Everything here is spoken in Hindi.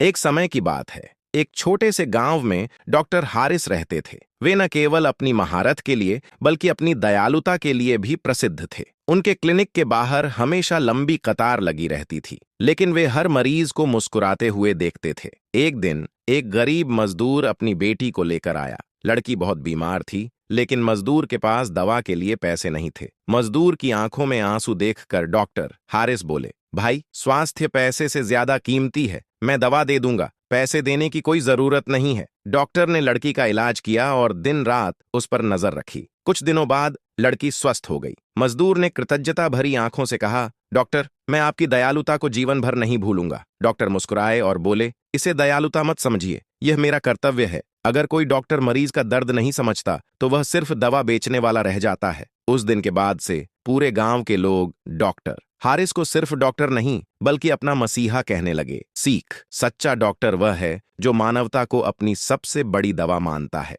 एक समय की बात है। एक छोटे से गांव में डॉक्टर हारिस रहते थे। वे न केवल अपनी महारत के लिए बल्कि अपनी दयालुता के लिए भी प्रसिद्ध थे। उनके क्लिनिक के बाहर हमेशा लंबी कतार लगी रहती थी, लेकिन वे हर मरीज को मुस्कुराते हुए देखते थे। एक दिन एक गरीब मजदूर अपनी बेटी को लेकर आया। लड़की बहुत बीमार थी, लेकिन मजदूर के पास दवा के लिए पैसे नहीं थे। मजदूर की आंखों में आंसू देखकर डॉक्टर हारिस बोले, भाई, स्वास्थ्य पैसे से ज्यादा कीमती है। मैं दवा दे दूंगा, पैसे देने की कोई जरूरत नहीं है। डॉक्टर ने लड़की का इलाज किया और दिन रात उस पर नजर रखी। कुछ दिनों बाद लड़की स्वस्थ हो गई। मजदूर ने कृतज्ञता भरी आंखों से कहा, डॉक्टर, मैं आपकी दयालुता को जीवन भर नहीं भूलूंगा। डॉक्टर मुस्कुराए और बोले, इसे दयालुता मत समझिए, यह मेरा कर्तव्य है। अगर कोई डॉक्टर मरीज का दर्द नहीं समझता तो वह सिर्फ दवा बेचने वाला रह जाता है। उस दिन के बाद से पूरे गांव के लोग डॉक्टर हारिस को सिर्फ डॉक्टर नहीं बल्कि अपना मसीहा कहने लगे। सीख: सच्चा डॉक्टर वह है जो मानवता को अपनी सबसे बड़ी दवा मानता है।